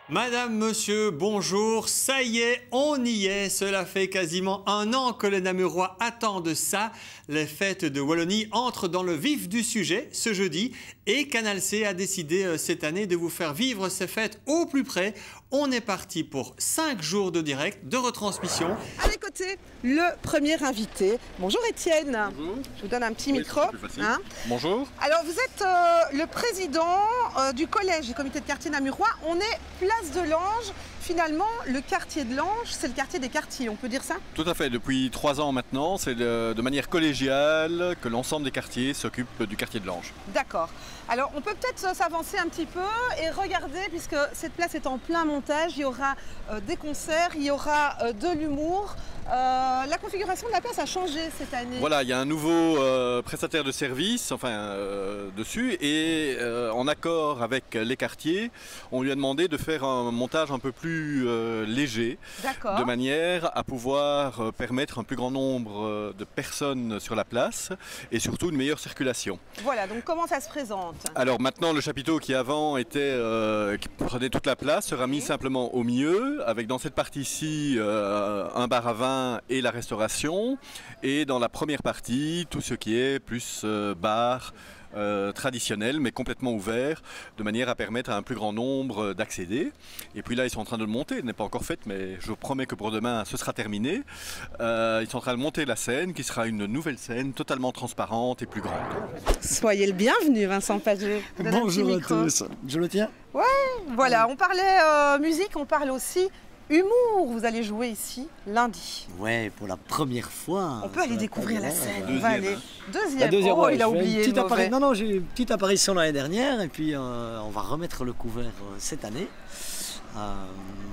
Madame, monsieur, bonjour, ça y est, on y est. Cela fait quasiment un an que les Namurois attendent ça. Les fêtes de Wallonie entrent dans le vif du sujet ce jeudi et Canal C a décidé cette année de vous faire vivre ces fêtes au plus près. On est parti pour 5 jours de direct, de retransmission. À mes côtés, le premier invité. Bonjour Étienne. Bonjour. Je vous donne un petit micro. Hein. Bonjour. Alors vous êtes le président du collège du comité de quartier namurois. On est place de l'Ange. Finalement, le quartier de l'Ange, c'est le quartier des quartiers, on peut dire ça? Tout à fait. Depuis 3 ans maintenant, c'est de manière collégiale que l'ensemble des quartiers s'occupent du quartier de l'Ange. D'accord. Alors on peut peut-être s'avancer un petit peu et regarder, puisque cette place est en plein montage, il y aura des concerts, il y aura de l'humour. La configuration de la place a changé cette année. Voilà, il y a un nouveau prestataire de service dessus et en accord avec les quartiers, on lui a demandé de faire un montage un peu plus léger, de manière à pouvoir permettre un plus grand nombre de personnes sur la place et surtout une meilleure circulation. Voilà, donc comment ça se présente? Alors maintenant, le chapiteau qui avant qui prenait toute la place sera mis simplement au milieu, avec dans cette partie-ci un bar à vin et la restauration, et dans la première partie tout ce qui est plus bar traditionnel mais complètement ouvert, de manière à permettre à un plus grand nombre d'accéder. Et puis là ils sont en train de le monter, elle n'est pas encore faite mais je promets que pour demain ce sera terminé. Ils sont en train de monter la scène qui sera une nouvelle scène totalement transparente et plus grande. Soyez le bienvenu Vincent Pagé. Bonjour à tous, je le tiens. Ouais, voilà, on parlait musique, on parle aussi humour. Vous allez jouer ici lundi. Ouais, pour la première fois. On peut aller découvrir la scène. On va aller. La deuxième, oh, il a oublié. Non, j'ai une petite apparition l'année dernière et puis on va remettre le couvert cette année.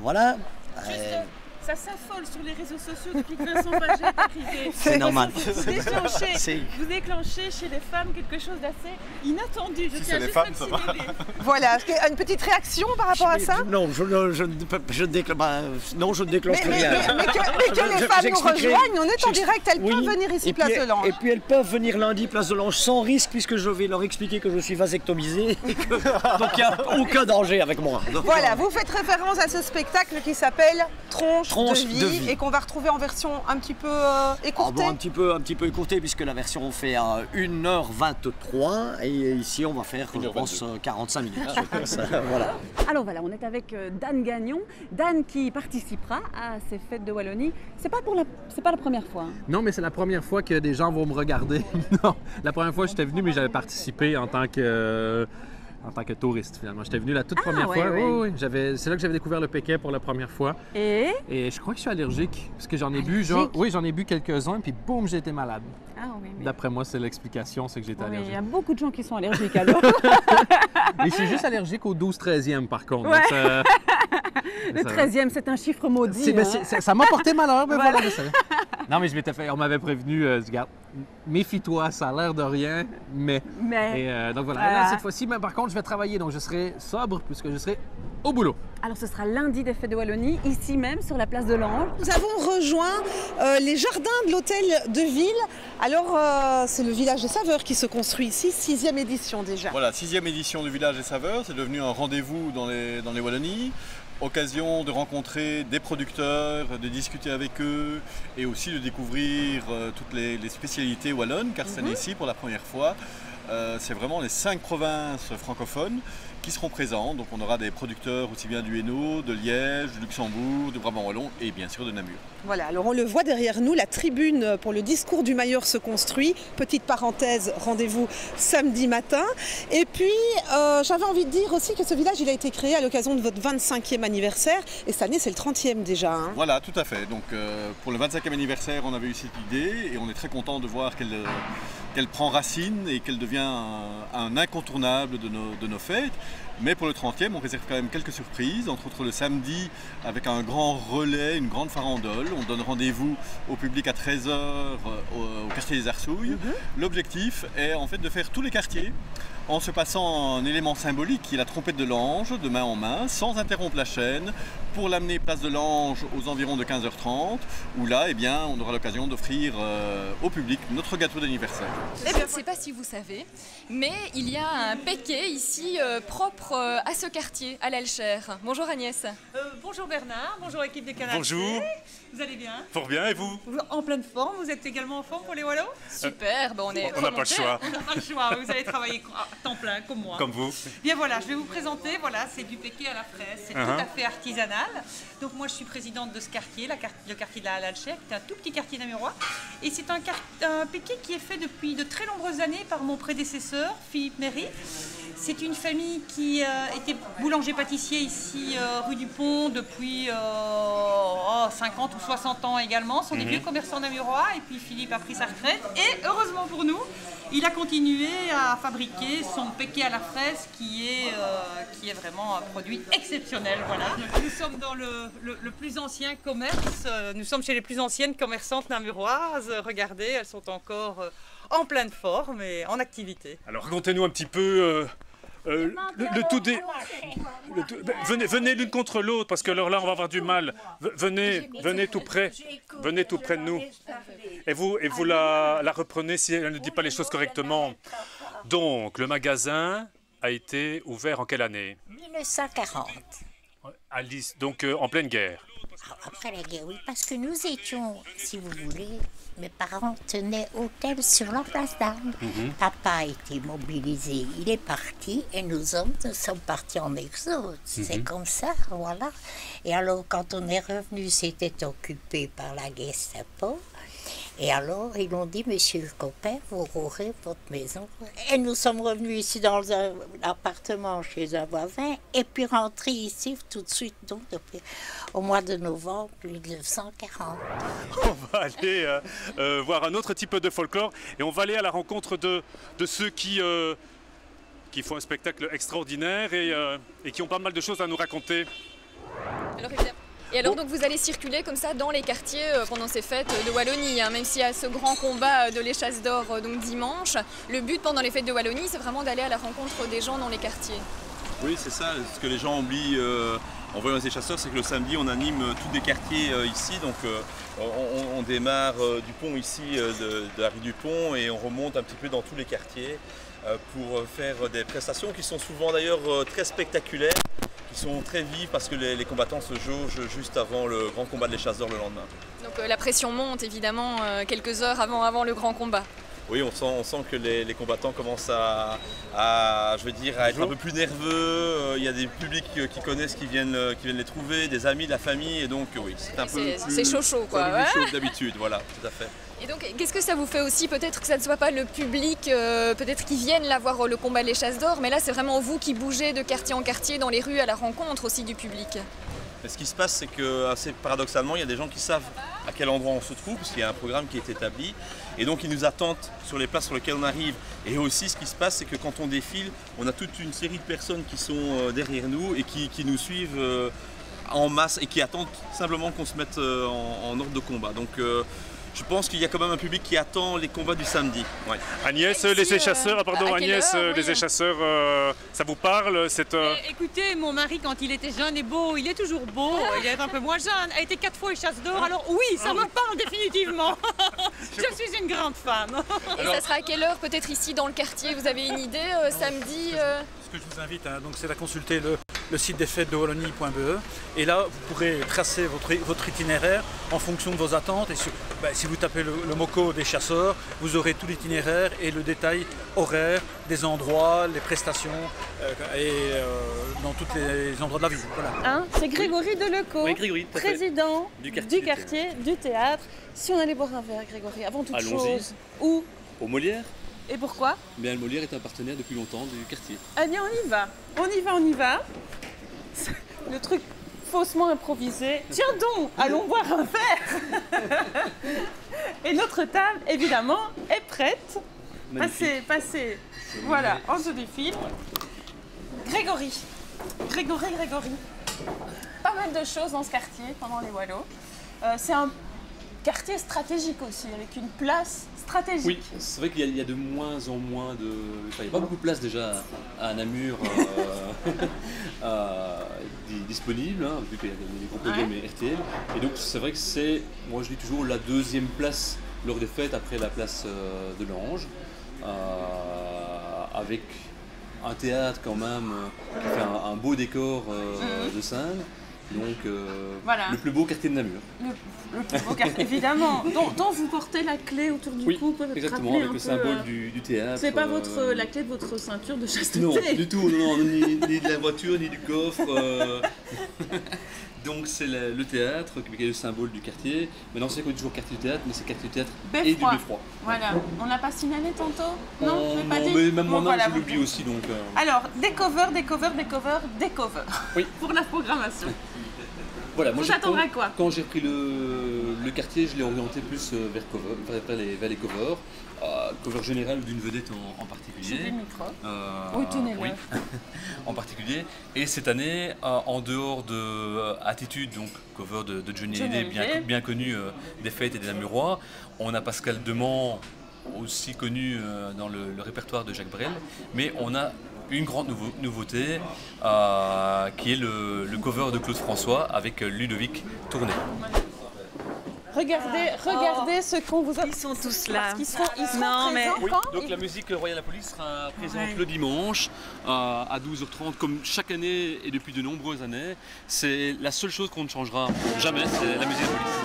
Voilà. Ça s'affole sur les réseaux sociaux depuis que Vincent Pagé est arrivé. C'est normal. Vous déclenchez chez les femmes quelque chose d'assez inattendu. Si c'est les femmes, ça va. Voilà, une petite réaction par rapport à ça? Non, je ne déclenche rien. Mais que les femmes nous rejoignent, on est en direct, elles peuvent venir ici, place de l'Ange. Et puis elles peuvent venir lundi, place de l'Ange, sans risque, puisque je vais leur expliquer que je suis vasectomisé. Donc il n'y a aucun danger avec moi. Donc, voilà, vous faites référence à ce spectacle qui s'appelle Tronche de vie et qu'on va retrouver en version un petit peu écourtée. Un petit peu écourtée puisque la version fait 1h23 et ici on va faire je pense 45 minutes. Voilà. Alors voilà, on est avec Dan Gagnon. Dan qui participera à ces fêtes de Wallonie. C'est pas la première fois. Hein. Non, mais c'est la première fois que des gens vont me regarder. Non, la première fois j'étais venu mais j'avais participé en tant que touriste finalement. J'étais venu la toute première fois. Oui. C'est là que j'avais découvert le Péquet pour la première fois. Et je crois que je suis allergique parce que j'en ai bu j'en ai bu quelques-uns et puis boum, j'ai été malade. Ah oui. Mais... D'après moi, c'est l'explication, c'est que j'étais allergique. Il y a beaucoup de gens qui sont allergiques alors. Mais je suis juste allergique au 12-13e par contre. Ouais. Donc, le 13e, c'est un chiffre maudit. Ça m'a porté malheur, mais voilà. Non, mais on m'avait prévenu, regarde, méfie-toi, ça a l'air de rien, mais... donc voilà, là, cette fois-ci, mais par contre, je vais travailler, donc je serai sobre puisque je serai au boulot. Alors ce sera lundi des fêtes de Wallonie, ici même, sur la place de l'Ange. Nous avons rejoint les jardins de l'hôtel de ville. Alors c'est le village des saveurs qui se construit ici, 6e édition déjà. Voilà, 6e édition du village des saveurs, c'est devenu un rendez-vous dans les Wallonies. Occasion de rencontrer des producteurs, de discuter avec eux et aussi de découvrir toutes les spécialités wallonnes, car c'est ici pour la première fois. C'est vraiment les 5 provinces francophones qui seront présents. Donc on aura des producteurs aussi bien du Hainaut, de Liège, du Luxembourg, du Brabant Wallon et bien sûr de Namur. Voilà, alors on le voit derrière nous, la tribune pour le discours du Mailleur se construit. Petite parenthèse, rendez-vous samedi matin. Et puis j'avais envie de dire aussi que ce village il a été créé à l'occasion de votre 25e anniversaire et cette année c'est le 30e déjà. Hein. Voilà, tout à fait. Donc pour le 25e anniversaire on avait eu cette idée et on est très content de voir qu'elle prend racine et qu'elle devient un incontournable de nos fêtes. Mais pour le 30e, on réserve quand même quelques surprises, entre autres le samedi avec un grand relais, une grande farandole. On donne rendez-vous au public à 13h au quartier des Arsouilles. L'objectif est en fait de faire tous les quartiers en se passant un élément symbolique qui est la trompette de l'ange, de main en main, sans interrompre la chaîne, pour l'amener place de l'Ange aux environs de 15h30, où là, eh bien, on aura l'occasion d'offrir au public notre gâteau d'anniversaire. Je ne sais pas si vous savez, mais il y a un péquet ici propre à ce quartier, à l'Alcher. Bonjour Agnès. Bonjour Bernard, bonjour équipe des Canards. Bonjour. Vous allez bien? Fort bien, et vous? En pleine forme, vous êtes également en forme pour les Wallos? Super, on est on n'a pas le choix. On n'a pas le choix, vous allez travailler à temps plein comme moi. Comme vous. Bien voilà, je vais vous présenter, voilà, c'est du péquet à la fraise, c'est tout à fait artisanal. Donc moi je suis présidente de ce quartier, le quartier de la Alcher, qui est un tout petit quartier namurois. Et c'est un péquet qui est fait depuis de très nombreuses années par mon prédécesseur, Philippe Méry. C'est une famille qui était boulanger-pâtissier ici, rue du Pont, depuis 50 ou 60 ans également. Ce sont des vieux commerçants namurois. Et puis Philippe a pris sa retraite. Et heureusement pour nous, il a continué à fabriquer son péquet à la fraise qui est vraiment un produit exceptionnel. Voilà. Nous sommes dans le plus ancien commerce. Nous sommes chez les plus anciennes commerçantes namuroises. Regardez, elles sont encore en pleine forme et en activité. Alors racontez-nous un petit peu le tout des... Venez l'une contre l'autre, parce que alors là on va avoir du mal. Venez tout près. Venez tout près de nous. Et vous la reprenez si elle ne dit pas les choses correctement. Donc, le magasin a été ouvert en quelle année? 1940. Alice, donc en pleine guerre. Après la guerre, oui, parce que nous étions, si vous voulez, mes parents tenaient hôtel sur la place d'Armes. Papa a été mobilisé, il est parti et nous sommes partis en exode. C'est comme ça, voilà. Et alors, quand on est revenu, c'était occupé par la Gestapo. Et alors, ils ont dit, monsieur le copain, vous aurez votre maison. Et nous sommes revenus ici dans un appartement chez un voisin, et puis rentrés ici tout de suite, donc depuis, au mois de novembre 1940. On va aller voir un autre type de folklore, et on va aller à la rencontre de ceux qui font un spectacle extraordinaire et qui ont pas mal de choses à nous raconter. Alors, évidemment. Et alors donc vous allez circuler comme ça dans les quartiers pendant ces fêtes de Wallonie, même s'il y a ce grand combat de l'échasse d'or donc dimanche. Le but pendant les fêtes de Wallonie, c'est vraiment d'aller à la rencontre des gens dans les quartiers. Oui, c'est ça. Ce que les gens oublient en voyant les échasseurs, c'est que le samedi, on anime tous des quartiers ici. Donc on démarre du pont ici, de la rue du Pont, et on remonte un petit peu dans tous les quartiers pour faire des prestations qui sont souvent d'ailleurs très spectaculaires, qui sont très vives parce que les combattants se jaugent juste avant le grand combat de l'échasse d'or le lendemain. Donc la pression monte évidemment quelques heures avant le grand combat. Oui, on sent que les combattants commencent à être un peu plus nerveux. Il y a des publics qui connaissent, qui viennent les trouver, des amis, de la famille, et donc oui, c'est un peu plus... C'est chaud quoi. Un peu plus chaud que d'habitude, voilà, tout à fait. Et donc, qu'est-ce que ça vous fait aussi? Peut-être que ça ne soit pas le public, peut-être qu'ils viennent là voir le combat de l'échasse d'or, mais là c'est vraiment vous qui bougez de quartier en quartier dans les rues à la rencontre aussi du public. Mais ce qui se passe, c'est que, assez paradoxalement, il y a des gens qui savent à quel endroit on se trouve, parce qu'il y a un programme qui est établi, et donc ils nous attendent sur les places sur lesquelles on arrive. Et aussi, ce qui se passe, c'est que quand on défile, on a toute une série de personnes qui sont derrière nous et qui nous suivent en masse et qui attendent simplement qu'on se mette en ordre de combat. Donc, je pense qu'il y a quand même un public qui attend les combats du samedi. Ouais. Agnès, les échasseurs, Agnès, les échasseurs, ça vous parle Écoutez, mon mari, quand il était jeune et beau, il est toujours beau, il est un peu moins jeune, a été 4 fois échasse d'or, alors oui, ça me parle définitivement. Je suis une grande fan. Et ça sera à quelle heure peut-être ici dans le quartier? Vous avez une idée samedi Ce que je vous invite, c'est à consulter le site des fêtes de Wallonie.be, et là vous pourrez tracer votre itinéraire en fonction de vos attentes. Et si vous tapez le mot-code des chasseurs, vous aurez tout l'itinéraire et le détail horaire des endroits, les prestations dans tous les endroits de la ville. Voilà. C'est Grégory Delecaux, président du quartier, du théâtre. Si on allait boire un verre, Grégory, avant toute chose, où? Au Molière. Et pourquoi? Bien, le Molière est un partenaire depuis longtemps du quartier. Eh bien, on y va. Le truc faussement improvisé. Tiens donc, allons boire un verre. Et notre table, évidemment, est prête. Passez. Voilà, on se défile. Grégory. Pas mal de choses dans ce quartier pendant les Wallos. C'est un quartier stratégique aussi, avec une place stratégique. Oui, c'est vrai qu'il y a de moins en moins de... Enfin, il n'y a pas beaucoup de place déjà à Namur disponible, hein, vu qu'il y a des gros programmes et RTL. Et donc c'est vrai que c'est, moi je dis toujours, la deuxième place lors des fêtes après la place de l'Ange, avec un théâtre quand même qui fait un beau décor de scène. Donc, voilà. Le plus beau quartier de Namur. Le plus beau quartier, évidemment, dont vous portez la clé autour du cou. Exactement, avec le symbole du théâtre. C'est pas la clé de votre ceinture de chasteté? Non, du tout, non, ni de la voiture, ni du coffre. Donc c'est le théâtre qui est le symbole du quartier. Maintenant c'est toujours quartier du théâtre, mais c'est quartier du théâtre et du beffroi. Voilà, on l'a pas signalé tantôt? Non, je l'ai pas dit. Mais même moi-même je l'oublie aussi donc. Alors, des covers. Oui. Pour la programmation. Voilà, moi quoi? Quand j'ai repris le quartier, je l'ai orienté plus vers les covers. Cover général d'une vedette en particulier. J'ai des micros. Oui, tenez-le. Oui, en particulier. Et cette année, en dehors de Attitude, donc cover de Johnny Hallyday, bien connu des fêtes et des Namurois, on a Pascal Demant, aussi connu dans le répertoire de Jacques Brel, mais on a une grande nouveauté qui est le cover de Claude François avec Ludovic Tourné. Regardez ce qu'on vous a... Ils sont tous là. Ils seront présents quand? Donc la musique Royal La Police sera présente le dimanche à 12h30 comme chaque année et depuis de nombreuses années. C'est la seule chose qu'on ne changera jamais, c'est la musique de police.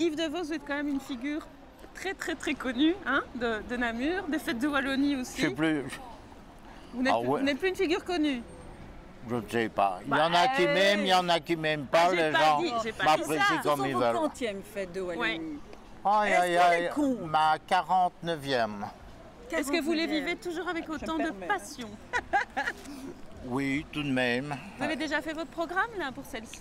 Yves Devos, vous êtes quand même une figure très connue hein, de Namur, des fêtes de Wallonie aussi. Je sais plus. Vous n'êtes plus une figure connue? Je ne sais pas. Il y en a qui m'aiment, il y en a qui m'aiment pas. Les gens m'apprécient comme ils veulent. C'est votre 30e fête de Wallonie. Aïe, aïe, aïe, ma 49e. Est-ce que vous les vivez toujours avec autant de passion? Oui, tout de même. Vous avez déjà fait votre programme là pour celle-ci?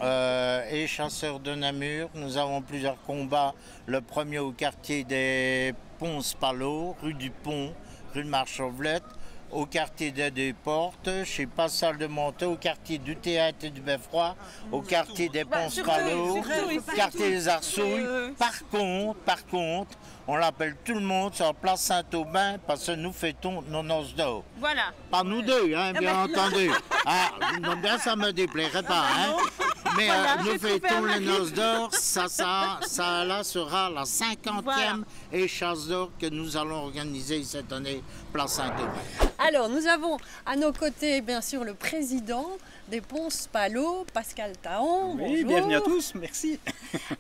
Et chasseurs de Namur, nous avons plusieurs combats. Le premier au quartier des Ponce-Palot, rue du Pont, rue de Marchauvelette, au quartier des Desportes, chez Passal de Monté, au quartier du Théâtre et du Beffroi, au quartier des Ponce-Palot, au quartier des Arsouilles. Par contre, on l'appelle tout le monde sur la place Saint-Aubin parce que nous fêtons nos noces d'or. Voilà. Pas nous deux, hein, bien entendu. Ah, non, bien ça me déplairait pas. Hein. Mais voilà, nous fêtons les noces d'or. Ça là sera la 50e échasse d'or que nous allons organiser cette année, place Saint-Aubin. Alors, nous avons à nos côtés, bien sûr, le président des Ponce-Palot, Pascal Tahan. Oui, bonjour. Bienvenue à tous, merci.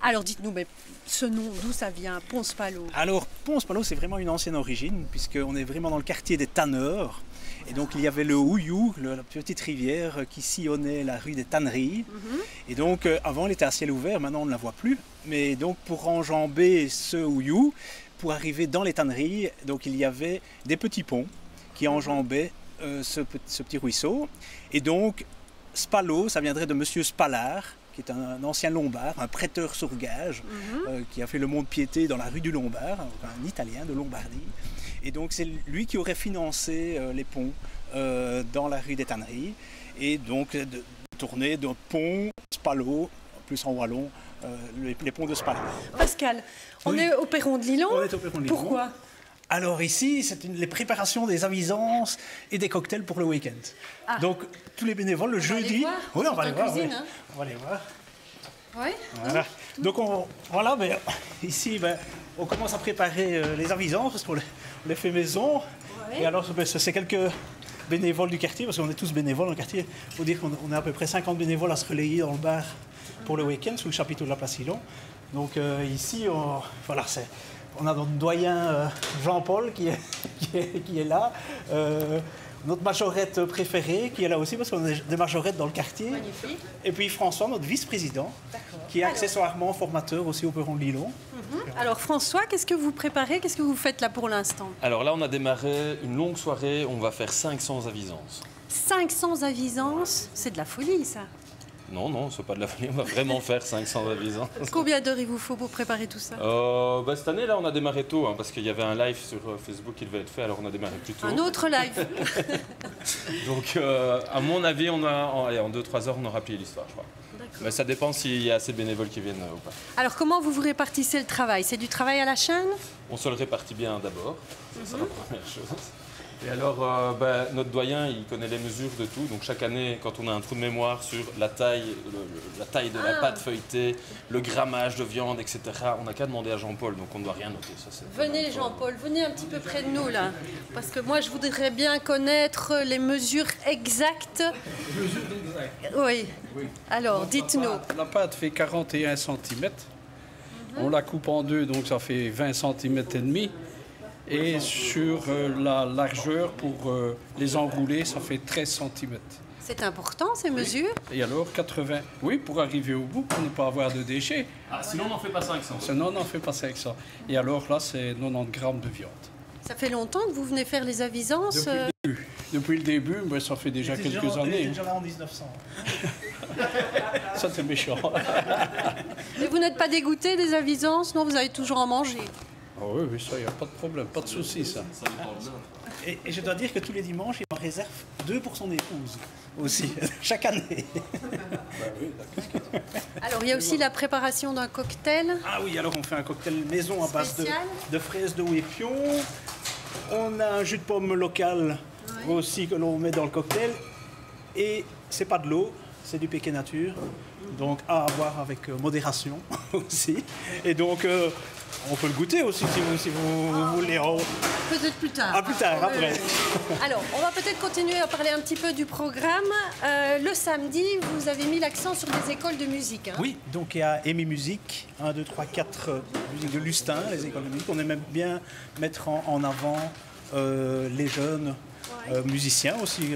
Alors, dites-nous, mais ce nom, d'où ça vient, Ponce-Palot? Alors, Ponce-Palot, c'est vraiment une ancienne origine, puisqu'on est vraiment dans le quartier des tanneurs. Et donc il y avait le Houillou, la petite rivière qui sillonnait la rue des Tanneries. Et donc avant elle était à ciel ouvert, maintenant on ne la voit plus. Mais donc pour enjamber ce Houillou, pour arriver dans les Tanneries, donc il y avait des petits ponts qui enjambaient ce petit ruisseau. Et donc Spalo, ça viendrait de Monsieur Spalard, qui est un ancien Lombard, un prêteur sur gage, qui a fait le mont-de-piété dans la rue du Lombard, un Italien de Lombardie. Et donc c'est lui qui aurait financé les ponts dans la rue des Tanneries. Et donc de tourner de pont Spalo, plus en wallon, les ponts de Spalo. Pascal, on est au perron de Lilon. On est au perron de Lilon. Pourquoi? Alors ici, c'est les préparations des avisances et des cocktails pour le week-end. Ah. Donc tous les bénévoles le jeudi... Oui, on va les voir. Cuisine, hein. On va les voir. Oui. Voilà. Donc voilà, ici, on commence à préparer les avisances parce qu'on les fait maison. Ouais. Et alors, c'est quelques bénévoles du quartier, parce qu'on est tous bénévoles dans le quartier. Il faut dire qu'on a à peu près 50 bénévoles à se relayer dans le bar pour le week-end, sous le chapiteau de la Place Lilon. Donc ici, on a notre doyen Jean-Paul qui est là. Notre majorette préférée qui est là aussi parce qu'on a des majorettes dans le quartier. Magnifique. Et puis François, notre vice-président, qui est accessoirement formateur aussi au perron de Lilon. Alors François, qu'est-ce que vous préparez? Qu'est-ce que vous faites là pour l'instant? Alors là, on a démarré une longue soirée. On va faire 500 avisances. 500 avisances, c'est de la folie ça. Non, c'est pas de la folie, on va vraiment faire 500 avisances. Combien d'heures il vous faut pour préparer tout ça? Cette année, là, on a démarré tôt, parce qu'il y avait un live sur Facebook qui devait être fait, alors on a démarré plus tôt. Un autre live. Donc, à mon avis, en 2-3 heures, on aura plié l'histoire, je crois. Mais ça dépend s'il y a assez de bénévoles qui viennent ou pas. Alors, comment vous répartissez le travail? C'est du travail à la chaîne? On se le répartit bien d'abord, c'est la première chose. Et alors, notre doyen, il connaît les mesures de tout. Donc chaque année, quand on a un trou de mémoire sur la taille de la pâte feuilletée, le grammage de viande, etc., on n'a qu'à demander à Jean-Paul, donc on ne doit rien noter. Ça, venez Jean-Paul, venez un petit peu près de nous là. Parce que moi, je voudrais bien connaître les mesures exactes. Les mesures exactes? Oui. Alors, dites-nous. La pâte fait 41 cm. On la coupe en deux, donc ça fait 20 cm et demi. Et sur la largeur pour les enrouler, ça fait 13 cm. C'est important ces mesures? Et alors 80, oui, pour arriver au bout, pour ne pas avoir de déchets. Ah, sinon on n'en fait pas 500. Sinon on n'en fait pas 500. Et alors là, c'est 90 grammes de viande. Ça fait longtemps que vous venez faire les avisances? Depuis le début, mais ça fait déjà quelques années. Déjà là en 1900. Ça c'est méchant. Mais vous n'êtes pas dégoûté des avisances? Non, vous avez toujours en manger? Ah oui, ça, il n'y a pas de problème, pas de souci, ça. Et je dois dire que tous les dimanches, il en réserve 2 pour son épouse aussi, chaque année. Alors, il y a aussi la préparation d'un cocktail. Ah oui, alors on fait un cocktail maison à base de fraises de Ouépion. On a un jus de pomme local aussi que l'on met dans le cocktail. Et c'est pas de l'eau, c'est du Pékin nature. Donc à avoir avec modération aussi. Et donc on peut le goûter aussi si vous voulez. Peut-être plus tard. Ah, plus tard, après. Alors, on va peut-être continuer à parler un petit peu du programme. Le samedi, vous avez mis l'accent sur des écoles de musique. Hein. Oui, donc il y a EMI Musique, 1, 2, 3, 4 musiques de Lustin, les écoles de musique. On aime bien mettre en avant les jeunes musiciens aussi.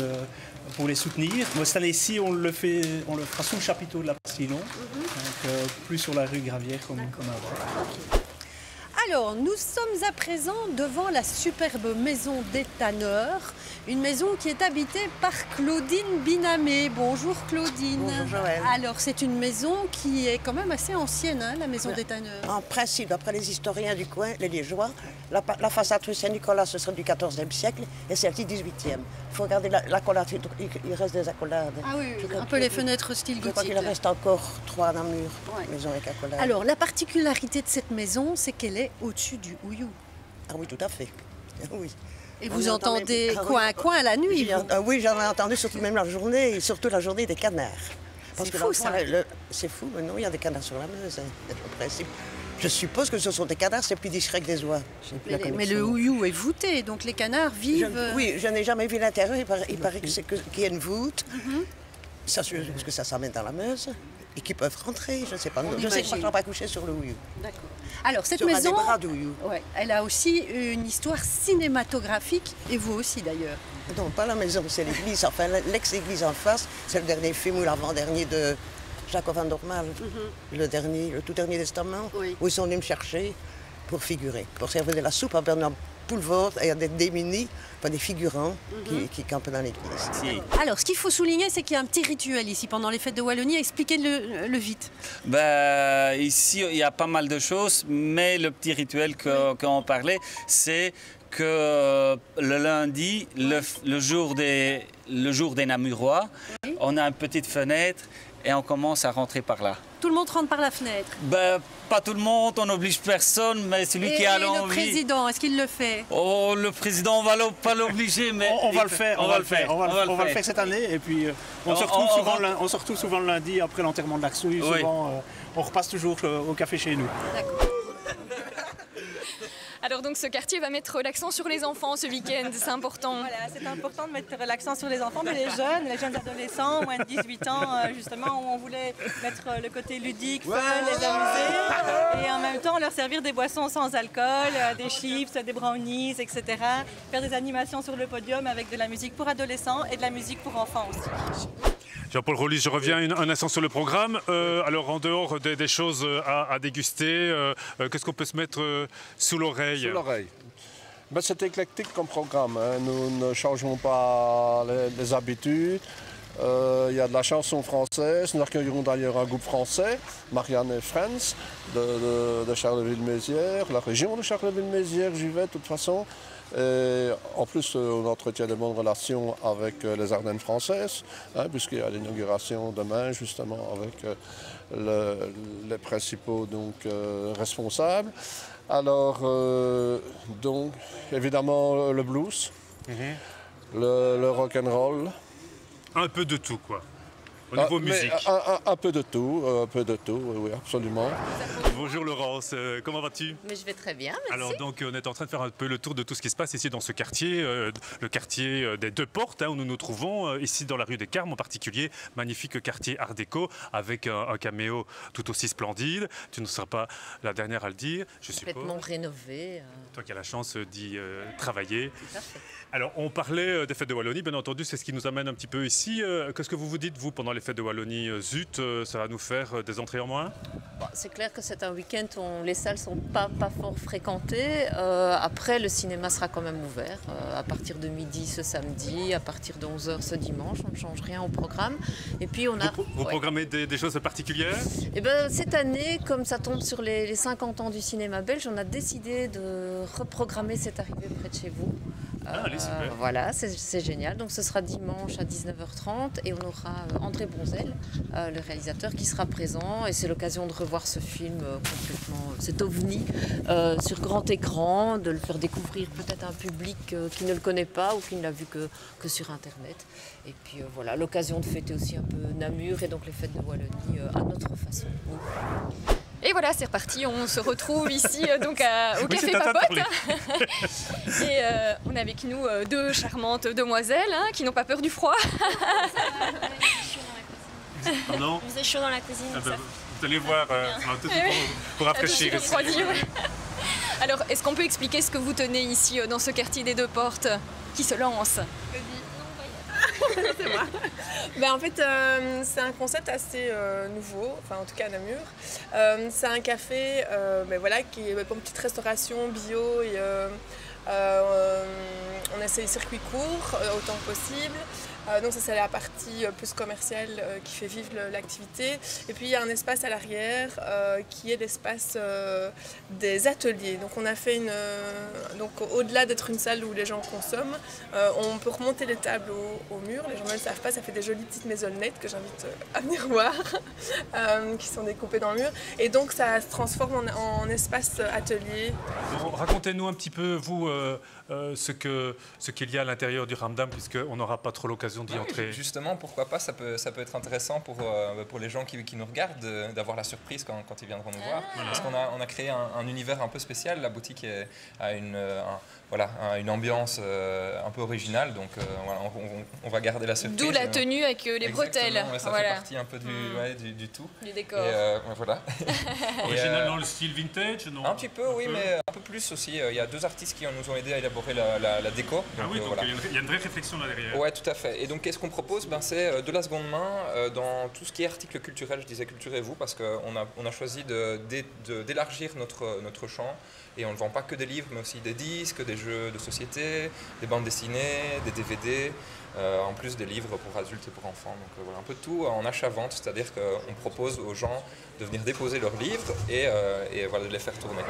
Pour les soutenir. Moi, cette année-ci, on le fera sous le chapiteau de la Place Lilon, donc plus sur la rue Gravière comme avant. Alors, nous sommes à présent devant la superbe maison des tanneurs, une maison qui est habitée par Claudine Binamé. Bonjour Claudine. Bonjour Joël. Alors, c'est une maison qui est quand même assez ancienne, hein, la maison des tanneurs. En principe, d'après les historiens du coin, les Liégeois, la façade rue Saint-Nicolas, ce serait du XIVe siècle et celle-ci du XVIIIe. Il faut regarder l'accolade, il reste des accolades. Ah oui, un peu les fenêtres style gothique. Je crois qu'il reste encore 3 dans le mur, maison avec accolade. Alors, la particularité de cette maison, c'est qu'elle est au-dessus du Houillou. Ah oui, tout à fait. Oui. Et vous entendez coin la nuit? Oui, j'en ai entendu surtout même la journée, et surtout la journée des canards. C'est fou ça. C'est fou, mais non, il y a des canards sur la Meuse, en principe. Je suppose que ce sont des canards, c'est plus discret que des oies. Mais le Houillou est voûté, donc les canards vivent... Oui, je n'ai jamais vu l'intérieur, il paraît qu'il y a une voûte. Ça, parce que ça s'amène dans la Meuse. et qui peuvent rentrer. Je ne sais pas. Je sais que moi, je n'ai pas couché sur le Ouyou. D'accord. Alors, cette Sur un maison, des bras d'Ouyou. ouais, elle a aussi une histoire cinématographique, et vous aussi d'ailleurs. Non, pas la maison, c'est l'église. Enfin, l'ex-église en face, c'est le dernier film ou l'avant-dernier de Jacques Van Dormael. Le tout dernier testament, où ils sont venus me chercher pour figurer, pour servir de la soupe à Bernard Poulvord et à des démunis, pas des figurants qui campent dans l'église. Alors, ce qu'il faut souligner, c'est qu'il y a un petit rituel ici pendant les fêtes de Wallonie. Expliquez-le vite. Ici, il y a pas mal de choses, mais le petit rituel qu'on parlait, c'est que le lundi, le jour des Namurois, on a une petite fenêtre et on commence à rentrer par là. Tout le monde rentre par la fenêtre? Pas tout le monde, on n'oblige personne, mais celui qui a l'envie... Et le président, est-ce qu'il le fait? Oh, le président, on va pas l'obliger, mais... On va le faire, on va le faire cette année, et puis on se retrouve souvent le lundi après l'enterrement de l'Arsouille, souvent on repasse toujours au café chez nous. D'accord. Alors donc ce quartier va mettre l'accent sur les enfants ce week-end, c'est important. Voilà, c'est important de mettre l'accent sur les enfants, mais les jeunes adolescents, moins de 18 ans, justement, où on voulait mettre le côté ludique, fun, les amuser, et en même temps leur servir des boissons sans alcool, des chips, des brownies, etc. Faire des animations sur le podium avec de la musique pour adolescents et de la musique pour enfants aussi. Jean-Paul Rolly, je reviens un instant sur le programme. Alors, en dehors des choses à déguster, qu'est-ce qu'on peut se mettre sous l'oreille? Sous l'oreille. C'est éclectique comme programme. Hein. Nous ne changeons pas les habitudes. Il y a de la chanson française. Nous accueillerons d'ailleurs un groupe français, Marianne et Friends, de Charleville-Mézières, la région de Charleville-Mézières, j'y vais de toute façon. Et en plus, on entretient de bonnes relations avec les Ardennes françaises, hein, puisqu'il y a l'inauguration demain, justement, avec les principaux responsables. Alors, donc, évidemment, le blues, le rock'n'roll. Un peu de tout, quoi. Au niveau musique. Un peu de tout, oui, absolument. Bonjour Laurence, comment vas-tu? Mais je vais très bien, merci. Alors donc on est en train de faire un peu le tour de tout ce qui se passe ici dans ce quartier, le quartier des Deux Portes, hein, où nous nous trouvons, ici dans la rue des Carmes en particulier, magnifique quartier art déco avec un caméo tout aussi splendide. Tu ne seras pas la dernière à le dire, je suppose. Complètement rénové. Toi qui as la chance d'y travailler. Tout à fait. Alors on parlait des fêtes de Wallonie, bien entendu, c'est ce qui nous amène un petit peu ici. Qu'est-ce que vous dites, vous, pendant les fêtes de Wallonie? Zut, ça va nous faire des entrées en moins? C'est clair que c'est un week-end où les salles ne sont pas fort fréquentées. Après, le cinéma sera quand même ouvert à partir de midi ce samedi, à partir de 11h ce dimanche. On ne change rien au programme. Et puis on a... Vous programmez des choses particulières? Eh ben, cette année, comme ça tombe sur les 50 ans du cinéma belge, on a décidé de reprogrammer cette arrivée près de chez vous. Allez, super. Voilà, c'est génial. Donc ce sera dimanche à 19h30 et on aura André Bonzel, le réalisateur, qui sera présent. Et c'est l'occasion de revoir ce film complètement, cet ovni, sur grand écran, de le faire découvrir peut-être à un public qui ne le connaît pas ou qui ne l'a vu que sur Internet. Et puis voilà, l'occasion de fêter aussi un peu Namur et donc les fêtes de Wallonie à notre façon. Et voilà, c'est reparti, on se retrouve ici donc au Café Papote. Et on a avec nous deux charmantes demoiselles qui n'ont pas peur du froid. Pardon? Il faisait chaud dans la cuisine. Vous allez voir, pour rafraîchir. Alors, est-ce qu'on peut expliquer ce que vous tenez ici dans ce quartier des Deux Portes? Qui se lance? C'est moi. En fait, c'est un concept assez nouveau, enfin en tout cas à Namur. C'est un café voilà, qui est comme petite restauration bio et on essaie les circuits courts autant que possible. Donc ça c'est la partie plus commerciale qui fait vivre l'activité. Et puis il y a un espace à l'arrière qui est l'espace des ateliers. Donc on a fait donc au-delà d'être une salle où les gens consomment, on peut remonter les tables au mur. Les gens ne le savent pas, ça fait des jolies petites maisonnettes que j'invite à venir voir, qui sont découpées dans le mur. Et donc ça se transforme en espace atelier. Racontez-nous un petit peu, vous, ce qu'il y a à l'intérieur du Ramdam, puisqu'on n'aura pas trop l'occasion l'occasion d'y entrer. Justement, pourquoi pas, ça peut être intéressant pour les gens qui nous regardent d'avoir la surprise quand ils viendront nous voir. Parce qu'on a créé un univers un peu spécial. La boutique a une ambiance un peu originale, donc on va garder la surprise. D'où la tenue avec les bretelles. Ouais, ça fait partie un peu du tout. Du décor. Voilà. Original dans le style vintage, non? Un petit peu, oui, mais un peu plus aussi. Il y a 2 artistes qui nous ont aidé à élaborer la déco. Donc, ah oui, donc il y a une vraie réflexion là derrière. Ouais, tout à fait. Et donc, qu'est-ce qu'on propose? C'est de la seconde main dans tout ce qui est articles culturels. Je disais culturez-vous parce qu'on a choisi d'élargir notre champ. Et on ne vend pas que des livres, mais aussi des disques, des jeux de société, des bandes dessinées, des DVD, en plus des livres pour adultes et pour enfants. Donc voilà, un peu de tout en achat-vente, c'est-à-dire qu'on propose aux gens de venir déposer leurs livres et voilà, de les faire tourner.